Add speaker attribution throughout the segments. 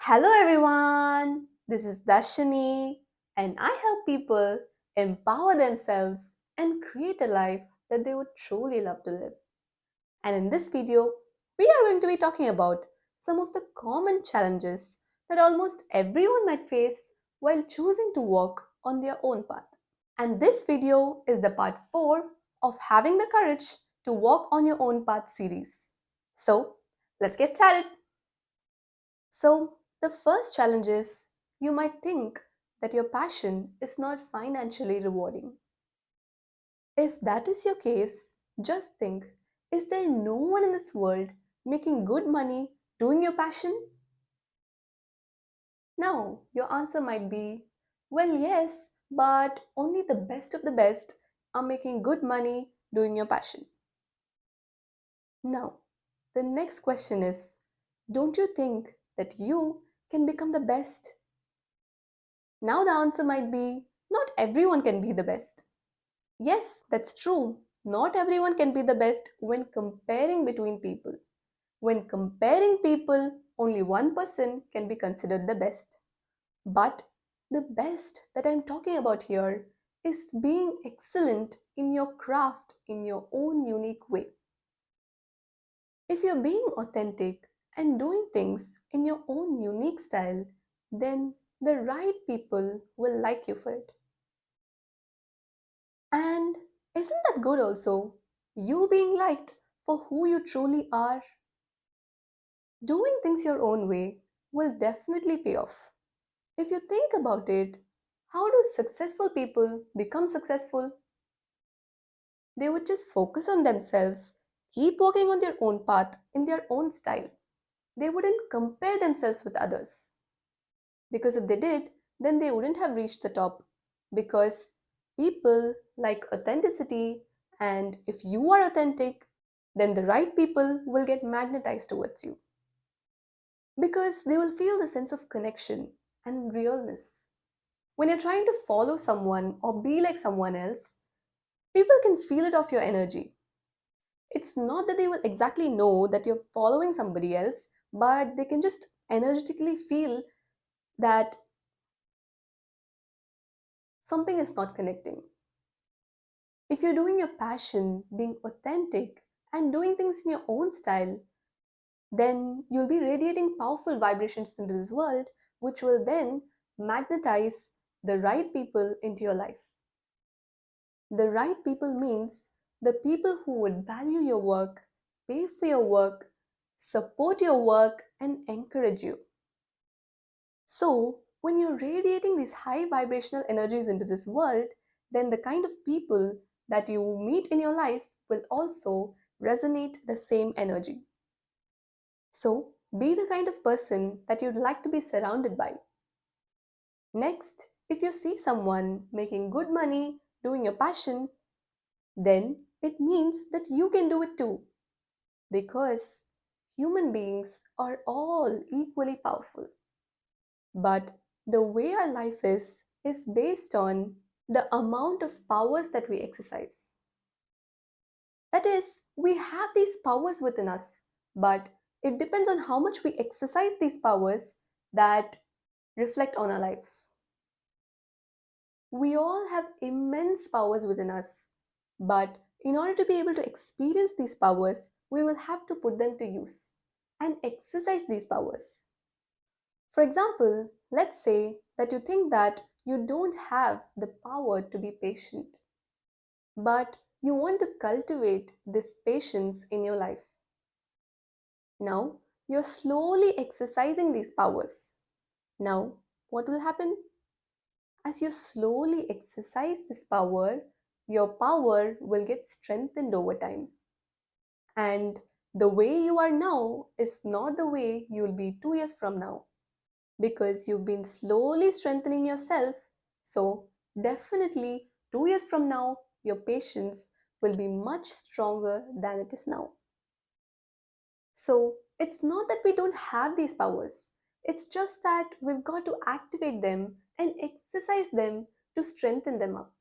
Speaker 1: Hello everyone, this is Darshini and I help people empower themselves and create a life that they would truly love to live. And in this video, we are going to be talking about some of the common challenges that almost everyone might face while choosing to walk on their own path. And this video is the part 4 of Having the Courage to Walk on Your Own Path series. So, let's get started. So, the first challenge is you might think that your passion is not financially rewarding. If that is your case, just think, is there no one in this world making good money doing your passion? Now, your answer might be, well, yes, but only the best of the best are making good money doing your passion. Now, the next question is, don't you think that you can become the best? Now the answer might be not everyone can be the best. Yes, that's true. Not everyone can be the best when comparing between people. When comparing people, only one person can be considered the best. But the best that I'm talking about here is being excellent in your craft in your own unique way. If you're being authentic and doing things in your own unique style, then the right people will like you for it. And isn't that good also? You being liked for who you truly are. Doing things your own way will definitely pay off. If you think about it, how do successful people become successful? They would just focus on themselves, keep walking on their own path in their own style. They wouldn't compare themselves with others. Because if they did, then they wouldn't have reached the top. Because people like authenticity, and if you are authentic, then the right people will get magnetized towards you. Because they will feel the sense of connection and realness. When you're trying to follow someone or be like someone else, people can feel it off your energy. It's not that they will exactly know that you're following somebody else, but they can just energetically feel that something is not connecting. If you're doing your passion, being authentic, and doing things in your own style, then you'll be radiating powerful vibrations into this world, which will then magnetize the right people into your life. The right people means the people who would value your work, pay for your work, support your work, and encourage you. So, when you're radiating these high vibrational energies into this world, then the kind of people that you meet in your life will also resonate the same energy. So, be the kind of person that you'd like to be surrounded by. Next, if you see someone making good money doing your passion, then it means that you can do it too. Because human beings are all equally powerful. But the way our life is based on the amount of powers that we exercise. That is, we have these powers within us, but it depends on how much we exercise these powers that reflect on our lives. We all have immense powers within us, but in order to be able to experience these powers, we will have to put them to use and exercise these powers. For example, let's say that you think that you don't have the power to be patient, but you want to cultivate this patience in your life. Now, you're slowly exercising these powers. Now, what will happen? As you slowly exercise this power, your power will get strengthened over time. And the way you are now is not the way you'll be 2 years from now because you've been slowly strengthening yourself. So, definitely 2 years from now, your patience will be much stronger than it is now. So, it's not that we don't have these powers, it's just that we've got to activate them and exercise them to strengthen them up.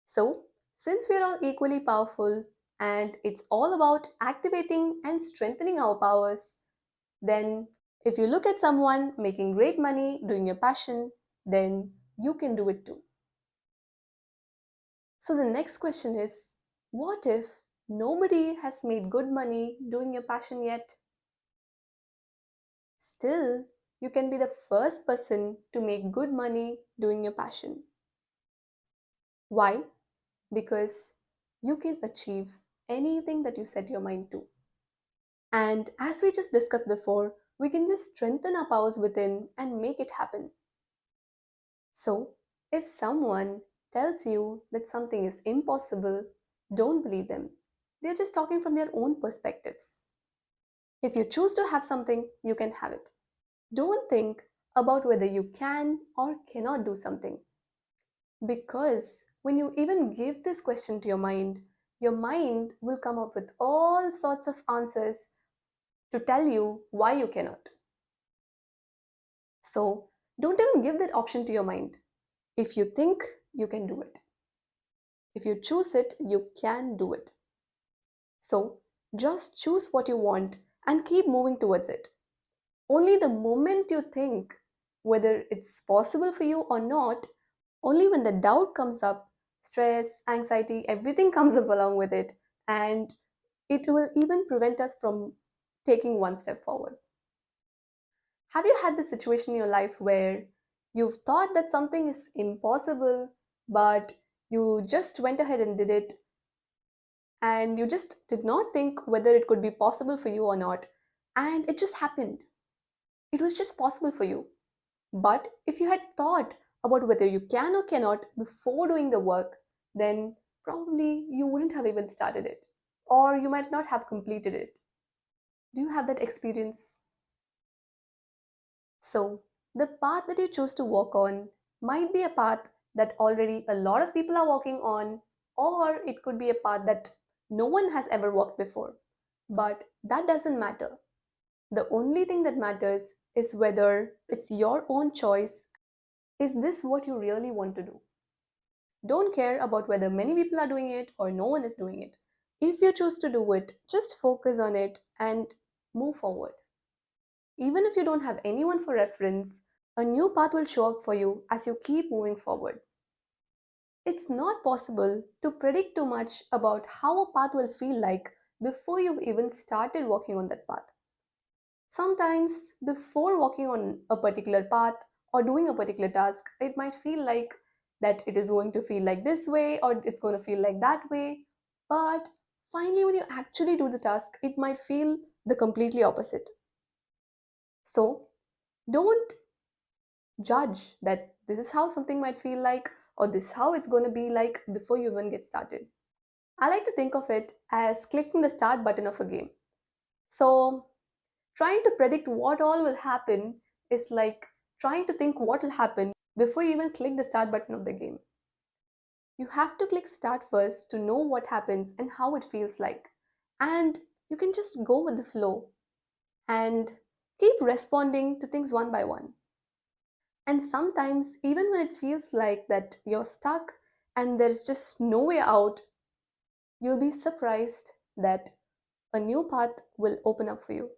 Speaker 1: So, since we're all equally powerful and it's all about activating and strengthening our powers, then If you look at someone making great money doing your passion, then you can do it too. So the next question is, what if nobody has made good money doing your passion yet? Still, you can be the first person to make good money doing your passion. Why? Because you can achieve anything that you set your mind to. And as we just discussed before, we can just strengthen our powers within and make it happen. So, if someone tells you that something is impossible, don't believe them. They're just talking from their own perspectives. If you choose to have something, you can have it. Don't think about whether you can or cannot do something. Because when you even give this question to your mind will come up with all sorts of answers to tell you why you cannot. So don't even give that option to your mind. If you think, you can do it. If you choose it, you can do it. So just choose what you want and keep moving towards it. Only the moment you think whether it's possible for you or not, only when the doubt comes up, stress, anxiety, everything comes up along with it, and it will even prevent us from taking one step forward. Have you had this situation in your life where you've thought that something is impossible, but you just went ahead and did it, and you just did not think whether it could be possible for you or not, and it just happened? It was just possible for you. But if you had thought about whether you can or cannot before doing the work, then probably you wouldn't have even started it, or you might not have completed it. Do you have that experience? So, the path that you choose to walk on might be a path that already a lot of people are walking on, or it could be a path that no one has ever walked before. But that doesn't matter. The only thing that matters is whether it's your own choice. Is this what you really want to do? Don't care about whether many people are doing it or no one is doing it. If you choose to do it, just focus on it and move forward. Even if you don't have anyone for reference, a new path will show up for you as you keep moving forward. It's not possible to predict too much about how a path will feel like before you've even started walking on that path. Sometimes, before walking on a particular path or doing a particular task, it might feel like that it is going to feel like this way or it's going to feel like that way. But finally, when you actually do the task, it might feel the completely opposite. So, don't judge that this is how something might feel like or this is how it's going to be like before you even get started. I like to think of it as clicking the start button of a game. So, trying to predict what all will happen is like trying to think what will happen before you even click the start button of the game. You have to click start first to know what happens and how it feels like. And you can just go with the flow and keep responding to things one by one. And sometimes, even when it feels like that you're stuck and there's just no way out, you'll be surprised that a new path will open up for you.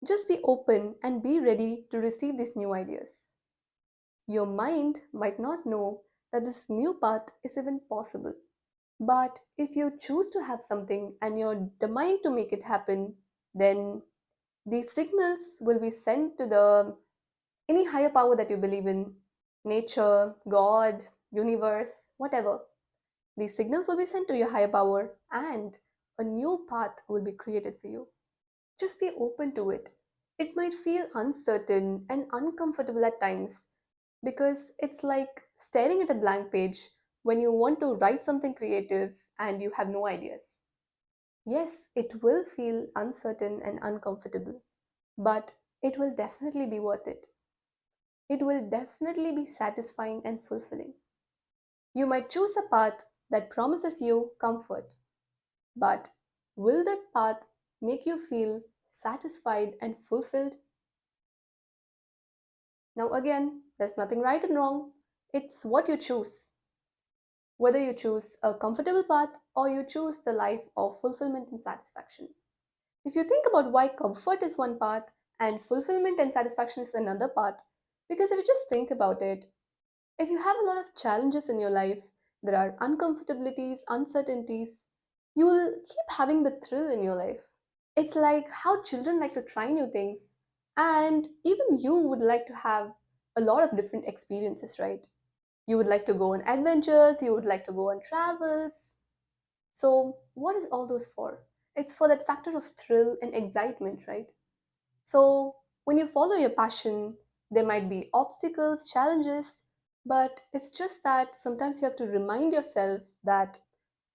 Speaker 1: Just be open and be ready to receive these new ideas. Your mind might not know that this new path is even possible. But if you choose to have something and you're determined to make it happen, then these signals will be sent to the any higher power that you believe in, nature, God, universe, whatever. These signals will be sent to your higher power and a new path will be created for you. Just be open to it. It might feel uncertain and uncomfortable at times because it's like staring at a blank page when you want to write something creative and you have no ideas. Yes, it will feel uncertain and uncomfortable, but it will definitely be worth it. It will definitely be satisfying and fulfilling. You might choose a path that promises you comfort, but will that path make you feel satisfied and fulfilled? Now, again, there's nothing right and wrong. It's what you choose. Whether you choose a comfortable path or you choose the life of fulfillment and satisfaction. If you think about why comfort is one path And fulfillment and satisfaction is another part. Because if you just think about it, if you have a lot of challenges in your life, there are uncomfortabilities, uncertainties, you will keep having the thrill in your life. It's like how children like to try new things, and even you would like to have a lot of different experiences, right? You would like to go on adventures, you would like to go on travels. So, what is all those for? It's for that factor of thrill and excitement, right? So, when you follow your passion, there might be obstacles, challenges, but it's just that sometimes you have to remind yourself that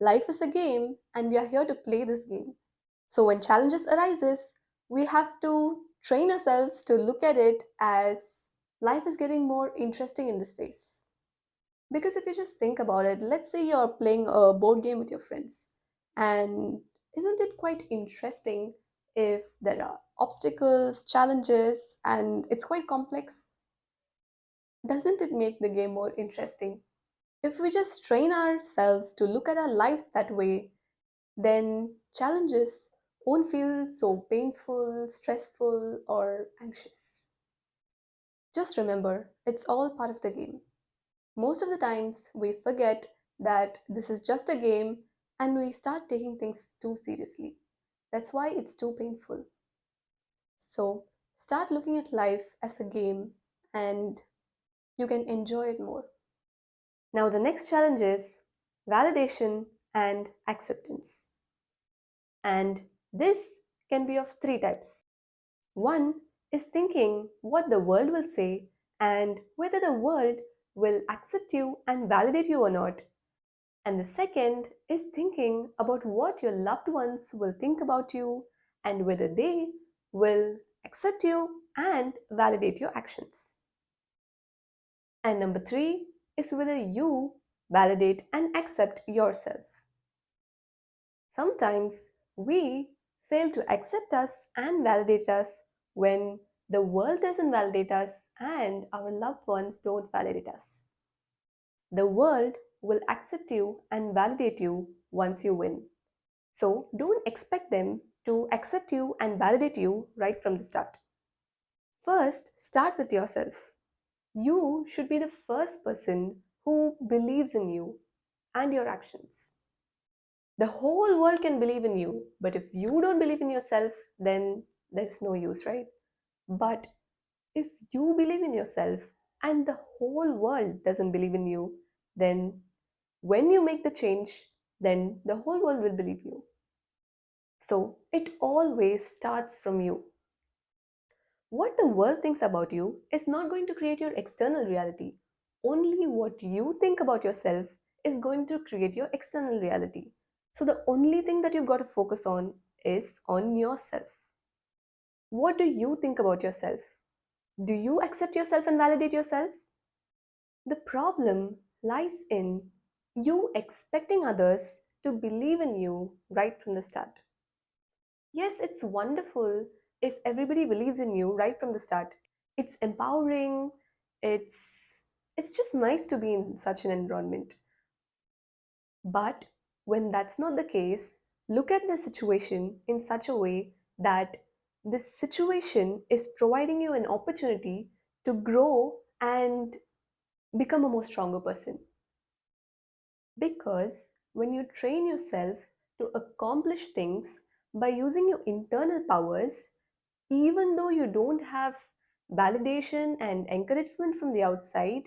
Speaker 1: life is a game and we are here to play this game. So when challenges arises, we have to train ourselves to look at it as life is getting more interesting in this phase. Because if you just think about it, let's say you're playing a board game with your friends, and isn't it quite interesting if there are obstacles, challenges, and it's quite complex? Doesn't it make the game more interesting? If we just train ourselves to look at our lives that way, then challenges won't feel so painful, stressful, or anxious. Just remember, it's all part of the game. Most of the times, we forget that this is just a game and we start taking things too seriously. That's why it's too painful. So, start looking at life as a game and you can enjoy it more. Now, the next challenge is validation and acceptance. And this can be of three types. One is thinking what the world will say and whether the world will accept you and validate you or not. And the second is thinking about what your loved ones will think about you and whether they will accept you and validate your actions. And number three is whether you validate and accept yourself. Sometimes we fail to accept us and validate us when the world doesn't validate us and our loved ones don't validate us. The world will accept you and validate you once you win. So don't expect them to accept you and validate you right from the start. First, start with yourself. You should be the first person who believes in you and your actions. The whole world can believe in you, but if you don't believe in yourself, then there's no use, right? But if you believe in yourself and the whole world doesn't believe in you, then when you make the change, then the whole world will believe you. So it always starts from you. What the world thinks about you is not going to create your external reality. Only what you think about yourself is going to create your external reality. So the only thing that you've got to focus on is on yourself. What do you think about yourself? Do you accept yourself and validate yourself? The problem lies in you expecting others to believe in you right from the start. Yes, it's wonderful if everybody believes in you right from the start. It's empowering. It's just nice to be in such an environment. But when that's not the case, look at the situation in such a way that this situation is providing you an opportunity to grow and become a more stronger person. Because when you train yourself to accomplish things by using your internal powers, even though you don't have validation and encouragement from the outside,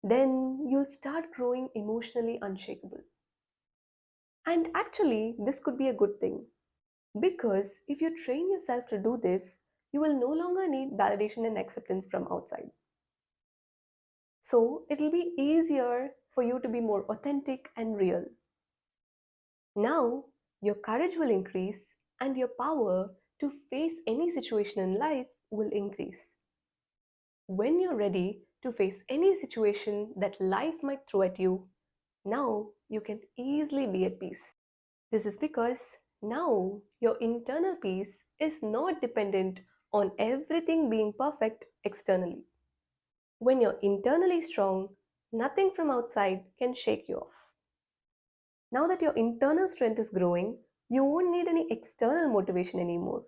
Speaker 1: then you'll start growing emotionally unshakable. And actually, this could be a good thing because if you train yourself to do this, you will no longer need validation and acceptance from outside. So it'll be easier for you to be more authentic and real. Now, your courage will increase and your power to face any situation in life will increase. When you're ready to face any situation that life might throw at you, now you can easily be at peace. This is because now your internal peace is not dependent on everything being perfect externally. When you're internally strong, nothing from outside can shake you off. Now that your internal strength is growing, you won't need any external motivation anymore.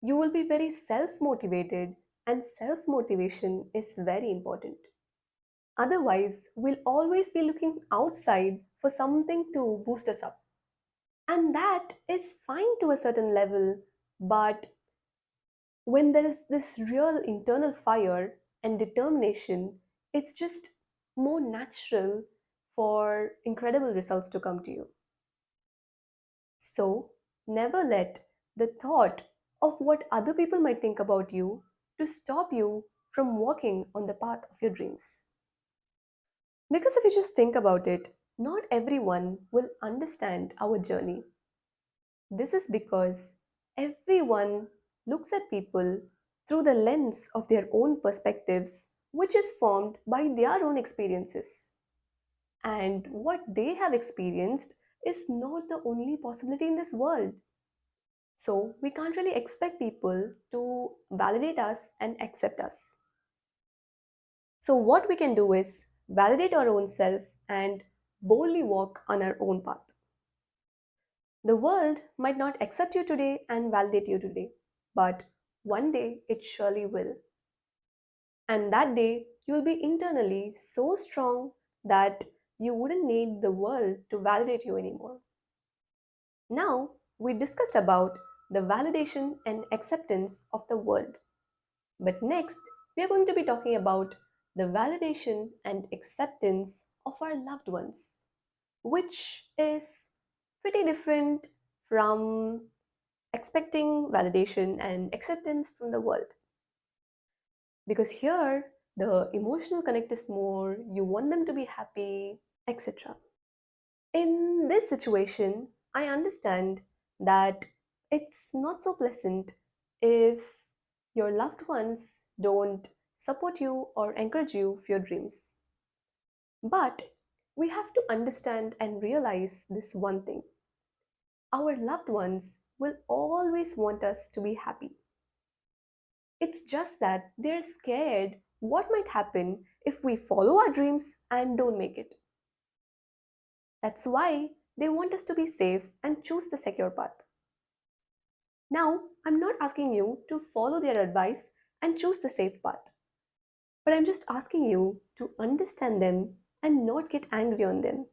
Speaker 1: You will be very self motivated, and self motivation is very important. Otherwise, we'll always be looking outside for something to boost us up. And that is fine to a certain level, but when there is this real internal fire and determination, it's just more natural for incredible results to come to you. So, never let the thought of what other people might think about you to stop you from walking on the path of your dreams. Because if you just think about it, not everyone will understand our journey. This is because everyone looks at people through the lens of their own perspectives, which is formed by their own experiences. And what they have experienced is not the only possibility in this world. So we can't really expect people to validate us and accept us. So, what we can do is validate our own self and boldly walk on our own path. The world might not accept you today and validate you today, but one day it surely will. And that day you'll be internally so strong that you wouldn't need the world to validate you anymore. Now, we discussed about the validation and acceptance of the world. But next, we are going to be talking about the validation and acceptance of our loved ones, which is pretty different from expecting validation and acceptance from the world. Because here, the emotional connect is more, you want them to be happy, etc. In this situation, I understand that it's not so pleasant if your loved ones don't support you or encourage you for your dreams. But we have to understand and realize this one thing: our loved ones will always want us to be happy. It's just that they're scared what might happen if we follow our dreams and don't make it. That's why they want us to be safe and choose the secure path. Now, I'm not asking you to follow their advice and choose the safe path, but I'm just asking you to understand them and not get angry on them.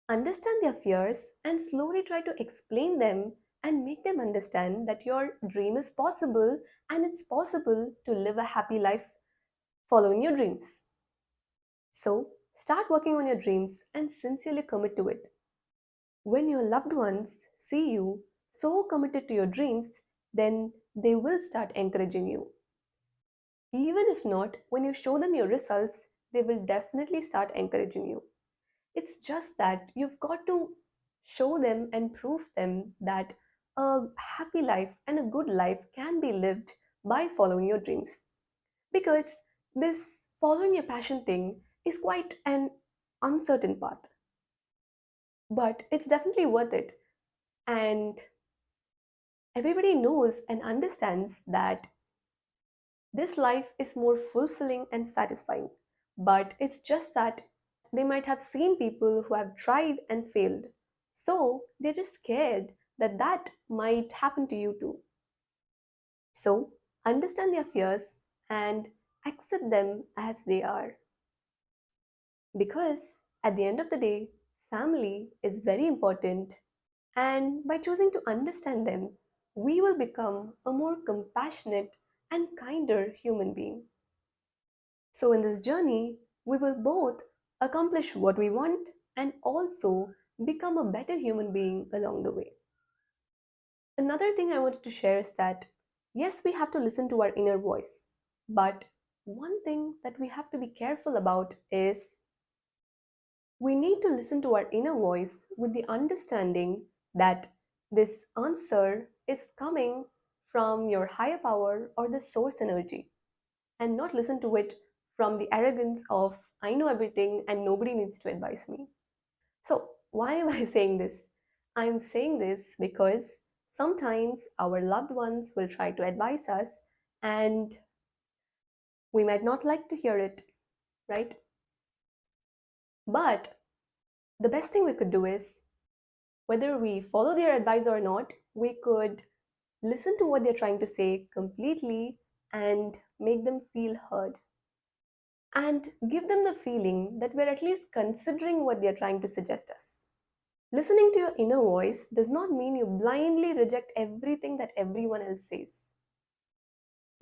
Speaker 1: Understand their fears and slowly try to explain them and make them understand that your dream is possible and it's possible to live a happy life following your dreams. So, start working on your dreams and sincerely commit to it. When your loved ones see you so committed to your dreams, then they will start encouraging you. Even if not, when you show them your results, they will definitely start encouraging you. It's just that you've got to show them and prove them that a happy life and a good life can be lived by following your dreams. Because this following your passion thing is quite an uncertain path, but it's definitely worth it. And everybody knows and understands that this life is more fulfilling and satisfying. But it's just that they might have seen people who have tried and failed. So they're just scared that that might happen to you too. So understand their fears and accept them as they are. Because at the end of the day, family is very important, and by choosing to understand them, we will become a more compassionate and kinder human being. So, in this journey, we will both accomplish what we want and also become a better human being along the way. Another thing I wanted to share is that yes, we have to listen to our inner voice, but one thing that we have to be careful about is we need to listen to our inner voice with the understanding that this answer is coming from your higher power or the source energy, and not listen to it from the arrogance of I know everything and nobody needs to advise me. So, why am I saying this? I'm saying this because sometimes our loved ones will try to advise us and we might not like to hear it, right? But the best thing we could do is, whether we follow their advice or not, we could Listen to what they're trying to say completely and make them feel heard. And give them the feeling that we're at least considering what they're trying to suggest us. Listening to your inner voice does not mean you blindly reject everything that everyone else says.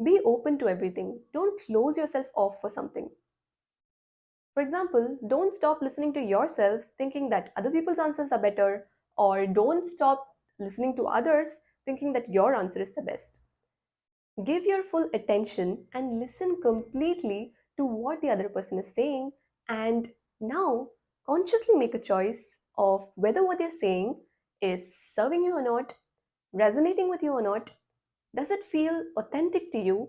Speaker 1: Be open to everything. Don't close yourself off for something. For example, don't stop listening to yourself thinking that other people's answers are better, or don't stop listening to others thinking that your answer is the best. Give your full attention and listen completely to what the other person is saying, and now consciously make a choice of whether what they're saying is serving you or not, resonating with you or not. Does it feel authentic to you?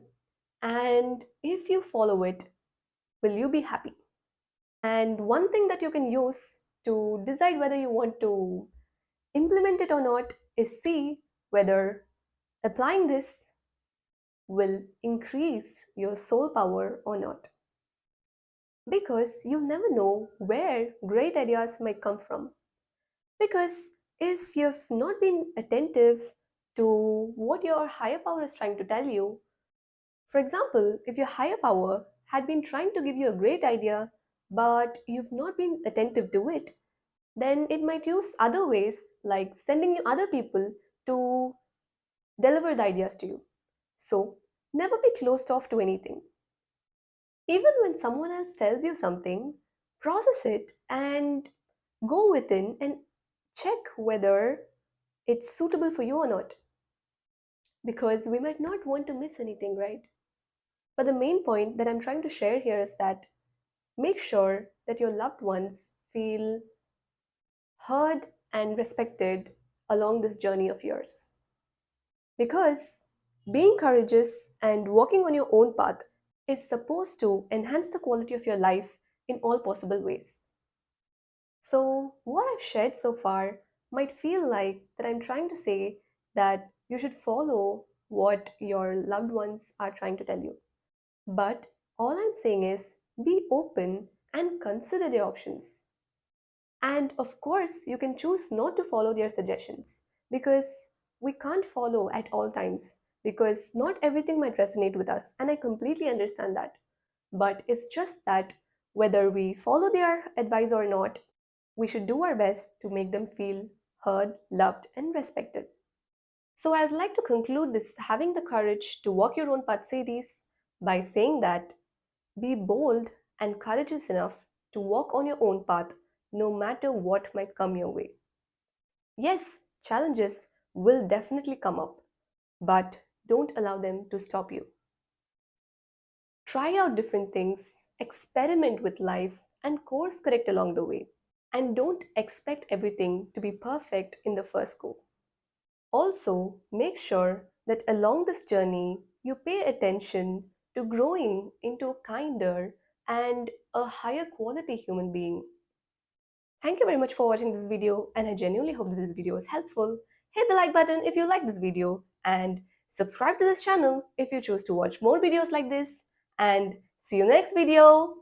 Speaker 1: And if you follow it, will you be happy? And one thing that you can use to decide whether you want to implement it or not is see whether applying this will increase your soul power or not. Because you'll never know where great ideas might come from. Because if you've not been attentive to what your higher power is trying to tell you, for example, if your higher power had been trying to give you a great idea, but you've not been attentive to it, then it might use other ways like sending you other people to deliver the ideas to you. So, never be closed off to anything. Even when someone else tells you something, process it and go within and check whether it's suitable for you or not. Because we might not want to miss anything, right? But the main point that I'm trying to share here is that make sure that your loved ones feel heard and respected along this journey of yours. Because being courageous and walking on your own path is supposed to enhance the quality of your life in all possible ways. So, what I've shared so far might feel like that I'm trying to say that you should follow what your loved ones are trying to tell you. But all I'm saying is be open and consider the options. And of course, you can choose not to follow their suggestions because we can't follow at all times because not everything might resonate with us. And I completely understand that. But it's just that whether we follow their advice or not, we should do our best to make them feel heard, loved, and respected. So I'd like to conclude this Having the Courage to Walk Your Own Path series by saying that be bold and courageous enough to walk on your own path no matter what might come your way. Yes, challenges will definitely come up, but don't allow them to stop you. Try out different things, experiment with life, and course correct along the way. And don't expect everything to be perfect in the first go. Also, make sure that along this journey, you pay attention to growing into a kinder and a higher quality human being. Thank you very much for watching this video, and I genuinely hope that this video was helpful. Hit the like button if you like this video and subscribe to this channel if you choose to watch more videos like this, and see you next video.